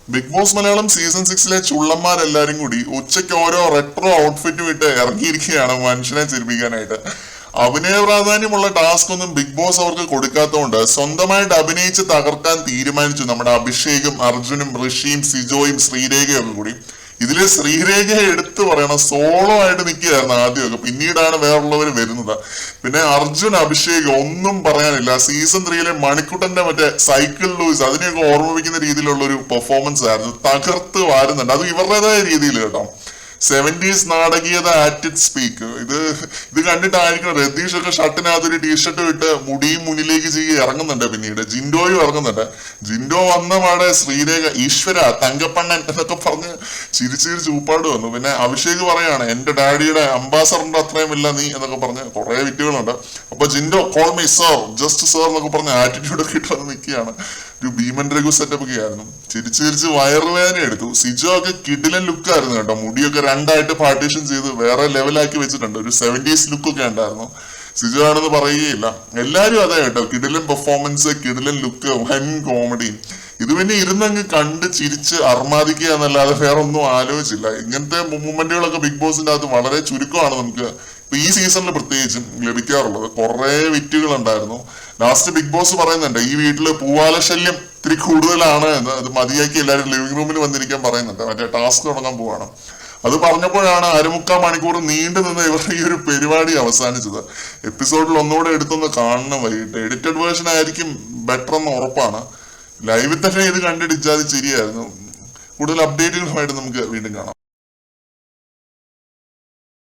Big boss Malayalam season 6 ചുള്ളന്മാരെല്ലാരും കൂടി ഉച്ചയ്ക്ക് ഓരോ റെട്രോ ഔട്ട്ഫിറ്റ് വിട്ട് ഇറങ്ങിയിരിക്കുകയാണ് മനുഷ്യനെ ചിരിപ്പിക്കാനായിട്ട്. അഭിനയ പ്രാധാന്യമുള്ള ടാസ്ക് ഒന്നും ബിഗ് ബോസ് അവർക്ക് കൊടുക്കാത്തതുകൊണ്ട് സ്വന്തമായിട്ട് അഭിനയിച്ച് തകർക്കാൻ തീരുമാനിച്ചു നമ്മുടെ അഭിഷേകും അർജുനും ഋഷിയും സിജോയും ശ്രീരേഖയും ഒക്കെ കൂടി. ഇതില് ശ്രീരേഖയെ എടുത്തു പറയണം, സോളോ ആയിട്ട് നിൽക്കുകയായിരുന്നു ആദ്യമൊക്കെ, പിന്നീടാണ് വേറുള്ളവർ വരുന്നത്. പിന്നെ അർജുൻ അഭിഷേക് ഒന്നും പറയാനില്ല. സീസൺ 3 മണിക്കുട്ടന്റെ മറ്റേ സൈക്കിൾ ലൂയിസ് അതിനെയൊക്കെ ഓർമ്മിപ്പിക്കുന്ന രീതിയിലുള്ള ഒരു പെർഫോമൻസ് ആയിരുന്നു. തകർത്ത് വാരുന്നുണ്ട്, അത് ഇവരുടേതായ രീതിയിൽ കേട്ടോ. 70s നാടകീയത at it speak. ഇത് കണ്ടിട്ടായിരിക്കും രതീഷ് ഒക്കെ ഷർട്ടിനകത്തൊരു ടീഷർട്ട് ഇട്ട് മുടിയും മുന്നിലേക്ക് ചെയ്ത് ഇറങ്ങുന്നുണ്ട്. പിന്നീട് ജിൻഡോയും ഇറങ്ങുന്നുണ്ട്. ജിൻഡോ വന്ന പാടെ ശ്രീരേഖ ഈശ്വര തങ്കപ്പണ്ണൻ എന്നൊക്കെ പറഞ്ഞ് ചിരിച്ച് ചൂപ്പാട് വന്നു. പിന്നെ അഭിഷേക് പറയാണ് എന്റെ ഡാഡിയുടെ അംബാസഡറിന്റെ അത്രയും ഇല്ല നീ എന്നൊക്കെ പറഞ്ഞ് കുറെ വിറ്റുകളുണ്ട്. അപ്പൊ Jinto call me sir, just sir എന്നൊക്കെ പറഞ്ഞ് ആറ്റിറ്റ്യൂഡ് ഒക്കെ ഇട്ട് വന്ന് നിൽക്കുകയാണ്. ഒരു ഭീമൻ രഘു സെറ്റപ്പ് ഒക്കെ ആയിരുന്നു. ചിരിച്ച് വയറുവേദന എടുത്തു. സിജോ ഒക്കെ കിടിലൻ ലുക്കായിരുന്നു കേട്ടോ. മുടിയൊക്കെ രണ്ടായിട്ട് പാർട്ടീഷൻ ചെയ്ത് വേറെ ലെവലാക്കി വെച്ചിട്ടുണ്ട്. ഒരു 70s ലുക്കൊക്കെ ഉണ്ടായിരുന്നു. സിജോ ആണെന്ന് പറയുകയില്ല, എല്ലാരും അതാ കേട്ടോ. കിടിലൻ പെർഫോമൻസ്, കിടിലൻ ലുക്ക്, വൻ കോമഡി. ഇത് പിന്നെ ഇരുന്നങ്ങ് കണ്ട് ചിരിച്ച് അർമാദിക്കുക എന്നല്ലാതെ വേറെ ഒന്നും ആലോചിച്ചില്ല. ഇങ്ങനത്തെ മൂമെന്റുകളൊക്കെ ബിഗ് ബോസിന്റെ അകത്ത് വളരെ ചുരുക്കമാണ് നമുക്ക് ഈ സീസണിൽ പ്രത്യേകിച്ചും ലഭിക്കാറുള്ളത്. കുറെ വിറ്റുകൾ ഉണ്ടായിരുന്നു. ലാസ്റ്റ് ബിഗ് ബോസ് പറയുന്നുണ്ട് ഈ വീട്ടില് പൂവാല ശല്യം ഇത്തിരി കൂടുതലാണ് എന്ന്. അത് മതിയാക്കി എല്ലാവരും ലിവിംഗ് റൂമിൽ വന്നിരിക്കാൻ പറയുന്നുണ്ട്. മറ്റേ ടാസ്ക് തുടങ്ങാൻ പോവാണ്. അത് പറഞ്ഞപ്പോഴാണ് 1/4 മണിക്കൂർ നീണ്ടു നിന്ന് ഇവരുടെ ഈ ഒരു പരിപാടി അവസാനിച്ചത്. എപ്പിസോഡിൽ ഒന്നുകൂടെ എടുത്തൊന്ന് കാണണം വൈകിട്ട്. എഡിറ്റഡ് വേർഷൻ ആയിരിക്കും ബെറ്റർ എന്ന് ഉറപ്പാണ്. ലൈവിൽ തന്നെ ഇത് കണ്ടിടിച്ചാൽ ശരിയായിരുന്നു. കൂടുതൽ അപ്ഡേറ്റുകളുമായിട്ട് നമുക്ക് വീണ്ടും കാണാം.